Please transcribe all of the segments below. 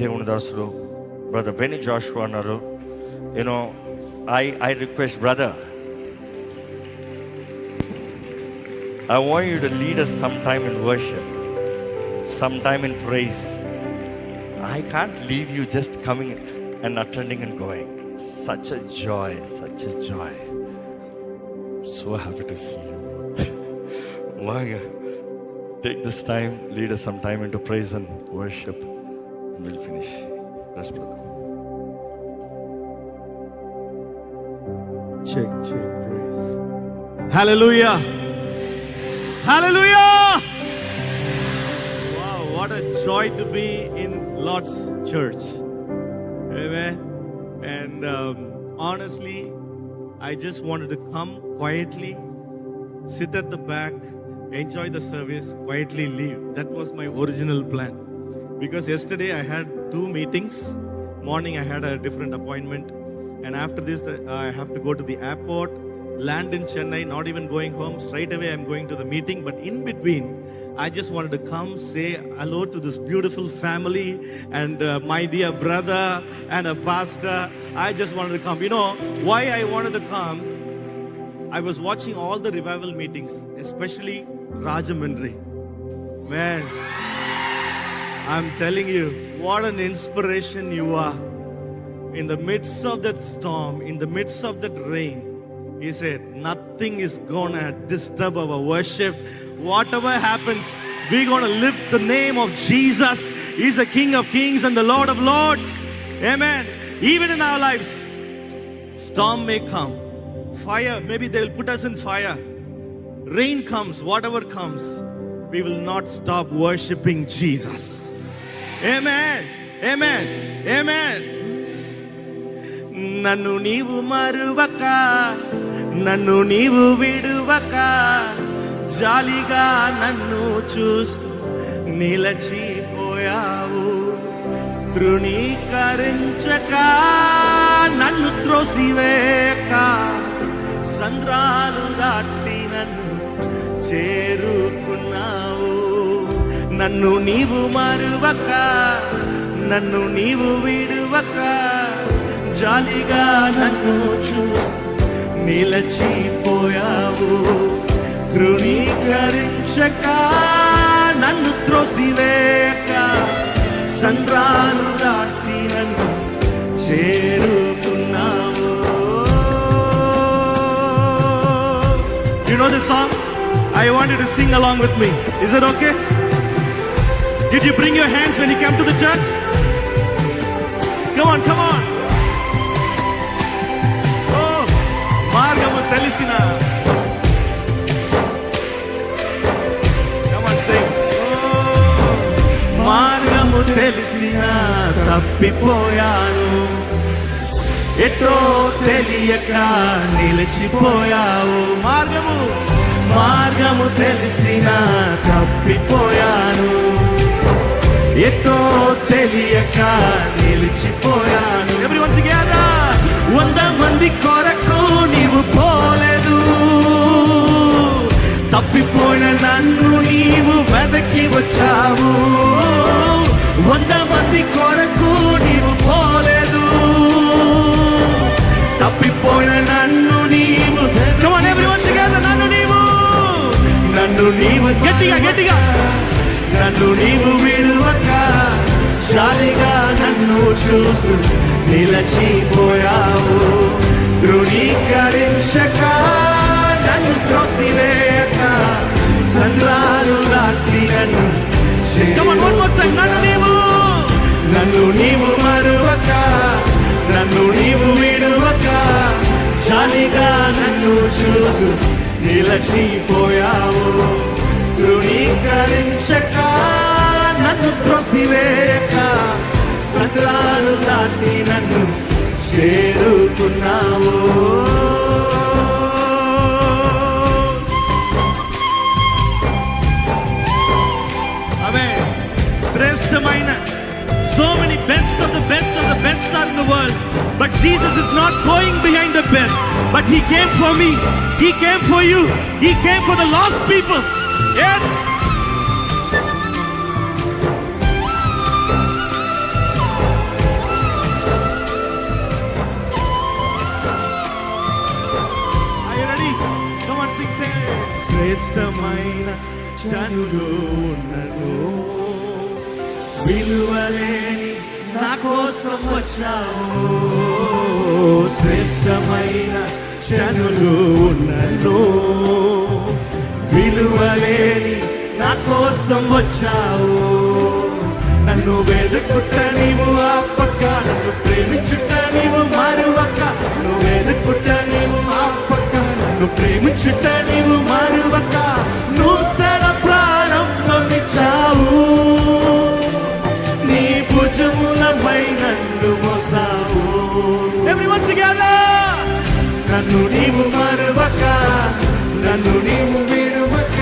దేవుని దాసుడు brother Benny Jashuva అన్నారు. I request brother, I want you to lead us sometime in worship, sometime in praise. I can't leave you just coming and attending and going. Such a joy, such a joy. So happy to see you. Manga, take this time, lead us sometime into praise and worship. We'll finish. Rest, brother. Check, praise. Hallelujah. Hallelujah. Wow, what a joy to be in Lord's church. Amen. And honestly, I just wanted to come quietly, sit at the back, enjoy the service, quietly leave. That was my original plan. Because yesterday I had 2 meetings. Morning I had a different appointment. And after this I have to go to the airport, land in Chennai, not even going home. Straight away I'm going to the meeting. But in between, I just wanted to come say hello to this beautiful family and my dear brother and a pastor. I just wanted to come. You know why I wanted to come? I was watching all the revival meetings, especially Rajamundry. Man, I'm telling you, what an inspiration you are. In the midst of that storm, in the midst of that rain, he said, nothing is gonna disturb our worship. Whatever happens, we're gonna lift the name of Jesus. He's the King of Kings and the Lord of Lords. Amen. Even in our lives, storm may come, fire, maybe they'll put us in fire. Rain comes, whatever comes, we will not stop worshiping Jesus. Amen. Amen. Amen. నన్ను నీవు మరువక, నన్ను నీవు విడువక, జాలిగా నన్ను చూస్తూ నిలచిపోయావు. తృణీకరించక, నన్ను త్రోసివేయక, సంద్రాలు దాటి నన్ను చేరుకున్నావు. నన్ను నీవు మరువక, నన్ను నీవు విడువక, జాలిగా నన్ను చూసి నిలచిపోయావు. తృణీకరించక, నన్ను త్రోసివేయక, సంద్రాలు దాటి నన్ను చేరుకున్నావు. You know this song? I want you to sing along with me. Is it okay? Did you bring your hands when you came to the church? Come on, come on. మార్గము తెలిసిన, మార్గము తెలిసిన తప్పిపోయాను, ఎటో తెలియక నిలిచిపోయావు. మార్గము తెలిసిన తప్పిపోయాను, ఎటో తెలియక నిలిచిపోయాను. Everyone together. 100 మంది కొరకు నీవు పోలేదు, తప్పిపోయిన నన్ను నీవు వెదకి వచ్చావు. 100 మంది కొరకు నీవు పోలేదు, తప్పిపోయిన నన్ను నీవు. Come on everyone together. నన్ను నీవు గట్టిగా నన్ను నీవు విడువక, జాలిగా నన్ను చూస్తూ నిలచిపోయావు. తృణీకరించక, నన్ను త్రోసివేయక, సంద్రాలు దాటి నన్ను. నన్ను నీవు మరువక, నన్ను నీవు విడువక, జాలిగా నన్ను చూస్తూ నిలచిపోయావు. తృణీకరించక, నన్ను త్రోసివేయక, సంద్రాలు దాటి నన్ను చేరుకున్నావు. ఆమేన్. శ్రేష్టమైన, so many best of the best are in the world, but Jesus is not going behind the best, but he came for me, he came for you, he came for the lost people. Yes. శ్రేష్టమైన జనులు ఉన్నను, విలువలేని నా కోసం వచ్చావు. శ్రేష్టమైన జనులు ఉన్నను, విలువలేని నా కోసం వచ్చావు. నన్ను వెతుకుట నీవు ఆపక, నన్ను ప్రేమించుట నీవు మరువక. నన్ను వెతుకుట నీవు ఆపక, నన్ను ప్రేమించుట నీవు మరువక. నూతన ప్రారంభమిచ్చావు, నీ భుజములపై నన్ను మోసావు. Everyone together. నన్ను నీవు మరువక, నన్ను నీవు విడువక.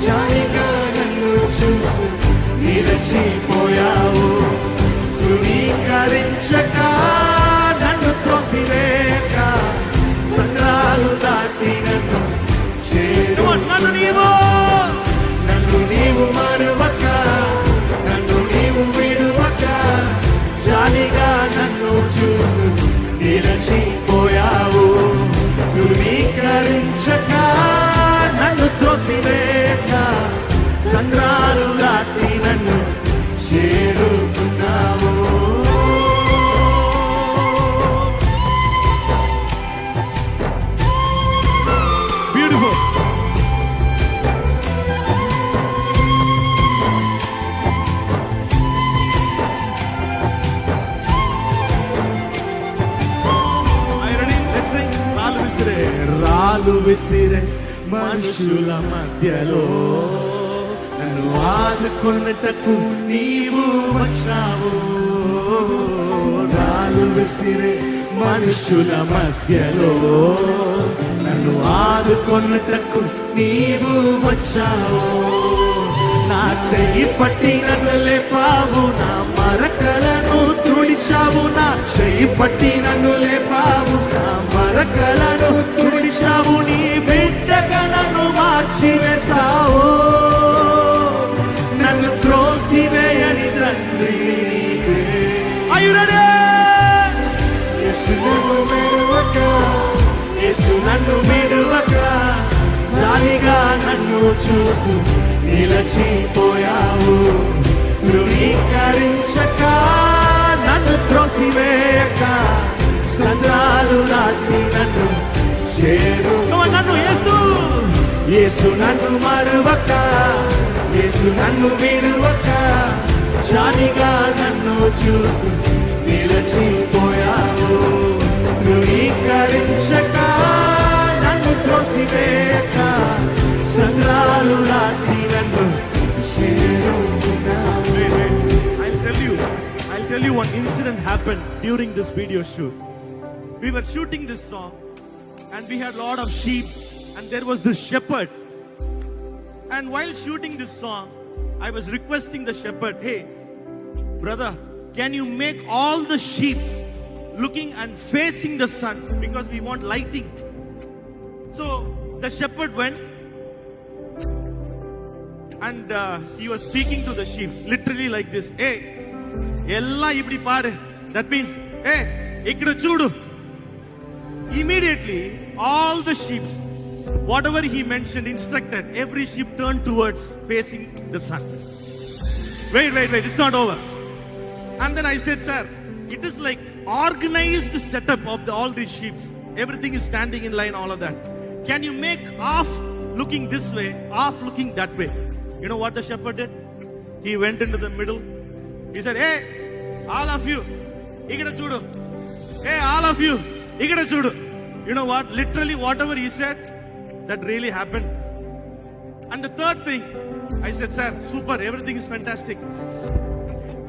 జాలిగా నన్ను చూసి నిలిచిపోయావు. ధృవీకరించక, నన్ను త్రోసివేయక. సంద్రాలు దాటి నన్ను చేరు. నన్ను నీవు మరువక, నన్ను నీవు విడువక. జాలిగా నన్ను చూసి నిలిచిపోయావు. ధృవీకరించక, నన్ను త్రోసివేయక. సంద్రాలు దాటి నన్ను చేరుకున్నావు. బ్యూటిఫుల్. రాళ్ళు విసిరే మనుషుల మధ్యలో నన్ను ఆదుకొనుటకు నీవు వచ్చావు. రాళ్ళు విసిరే మనుషుల మధ్యలో నన్ను ఆదుకొనుటకు నీవు వచ్చావు. నా చెయ్యి పట్టి నన్ను లేపావు, నా మరకలను తుడిచావు. నా చెయ్యి పట్టి నన్ను లేపావు, నా మరకలను తుడిచావు. నీ బిడ్డగా నన్ను మార్చివేశావు. నన్ను త్రోసివేయని తండ్రి నీవే. Are you ready? యేసు నన్ను మెరువక, యేసు నన్ను విడువక. జాలిగా నన్ను చూస్తూ నిలిచిపోయావు. ధృవీకరించక, నన్ను త్రోసివేయక. సంద్రాలు దాటి నన్ను చేరు. నన్ను యేసు నన్ను మరువక, యేసు నన్ను విడువక. జాలిగా నన్ను చూస్తూ నిలిచిపోయావు. ధృవీకరించక, నన్ను త్రోసివేయక. సంద్రాలు దాటి నన్ను చేరుకున్నావు. I'll tell you one incident happened during this video shoot. We were shooting this song and we had a lot of sheep and there was this shepherd. And while shooting this song, I was requesting the shepherd, hey brother, can you make all the sheep looking and facing the sun because we want lighting. So the shepherd went and he was speaking to the sheep literally like this, hey ella ibdi paaru. That means hey ikkada chudu. Immediately all the sheep, whatever he mentioned, instructed, every sheep turned towards facing the sun. Wait, it's not over. And then I said, sir, it is like organized setup of all these sheep. Everything is standing in line, all of that. Can you make half looking this way, half looking that way? You know what the shepherd did? He went into the middle. He said, hey, all of you, ikkada chudu. Hey, all of you, ikkada chudu. You know what? Literally whatever he said, that really happened. And the third thing, I said, sir, super, everything is fantastic.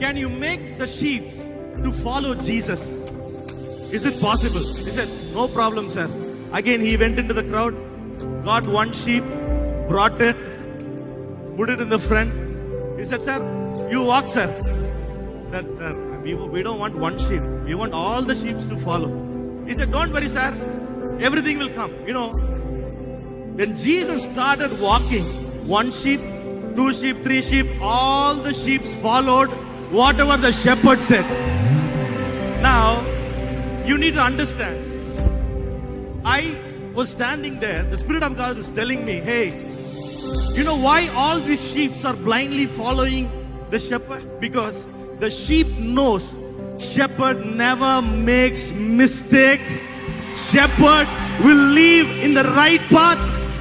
Can you make the sheep to follow Jesus? Is it possible? He said, no problem, sir. Again, he went into the crowd, got one sheep, brought it, put it in the front. He said, sir, you walk, sir. Sir, we don't want one sheep. We want all the sheep to follow. He said, don't worry, sir. Everything will come. You know, when Jesus started walking, one sheep, two sheep, three sheep, all the sheep followed whatever the shepherd said. Now, you need to understand. I was standing there. The Spirit of God is telling me, hey, You know why all these sheep are blindly following the shepherd? Because the sheep knows shepherd never makes mistake. Shepherd will leave in the right path.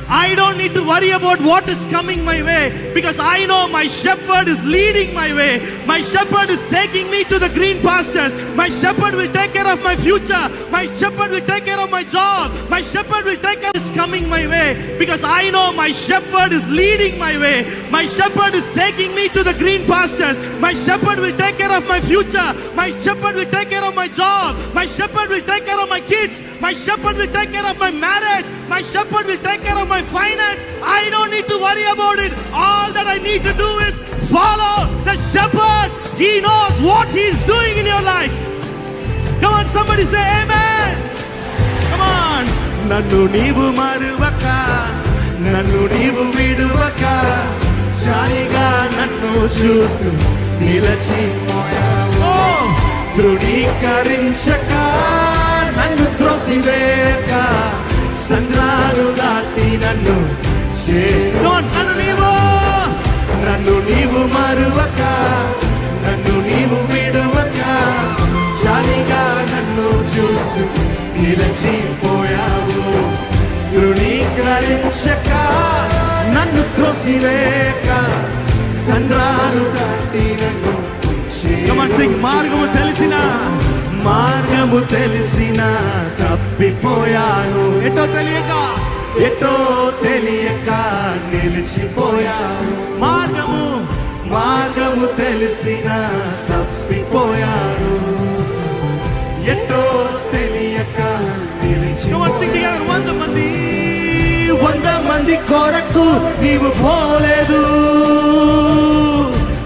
I don't need to worry about what is coming my way, because I know my shepherd is leading my way. My shepherd is taking me to the green pastures. My shepherd will take care of my future. My shepherd will take care of my job. My shepherd will take care of is coming my way, because I know my shepherd is leading my way. My shepherd is taking me to the green pastures. My shepherd will take care of my future. My shepherd will take care of my job. My shepherd will take care of my kids. My shepherd will take care of my marriage. My shepherd will take care of my finance. I don't need to worry about it. All that I need to do is follow the shepherd. He knows what he is doing in your life. Come on, somebody say amen. Come on. నన్ను నీవు మరువక, నన్ను నీవు విడువక, జాలిగా నన్ను చూస్తూ నిలచిపోయావు. ధృవీకరించక, నన్ను త్రోసివేయక, సంద్రాలు దాటి నన్ను చేరు. నన్ను నీవు మరువక, నన్ను నీవు విడువక, జాలిగా నన్ను చూస్తూ నిలచిపోయావు. ధృవీకరించక, నన్ను త్రోసివేయక, సంద్రాలు దాటి నన్ను చేరు. మార్గము తెలిసిన తప్పిపోయాను. ఎటో తెలియక నిలిచిపోయాను. మార్గము తెలిసిన తప్పిపోయాను. ఎటో తెలియక నిలిచిపోయాను. 100 మంది కొరకు నీవు పోలేదు.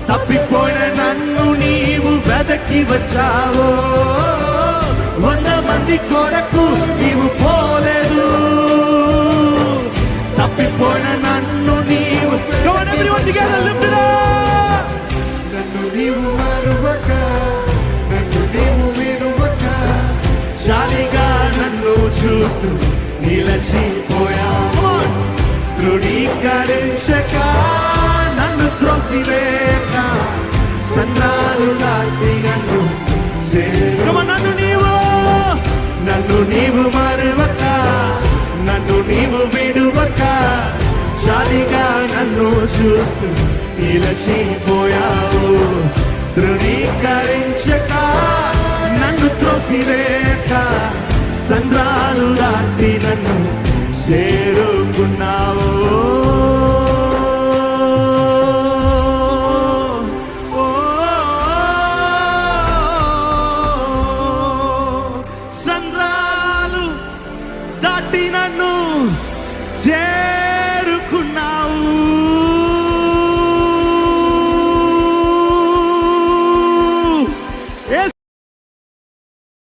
తప్పిపోయిన నన్ను నీవు వెదకి వచ్చావు. 100 మంది కొరకు నీవు పోలేదు. తప్పిపోయిన నన్ను నీవు. నన్ను నీవు మరువక, నన్ను నీవు విడువక, జాలిగా నన్ను చూస్తూ నిలచిపోయావు. ధృవీకరించక, నన్ను త్రోసివేయక, సంద్రాలు దాటి నన్ను చేరు. నన్ను నీవు మరువక, నన్ను నీవు విడువక, జాలిగా నన్ను చూస్తూ నిలచిపోయావు. ధృవీకరించక, నన్ను త్రోసివేయక, సంద్రాలు దాటి నన్ను చేరుకున్నావు.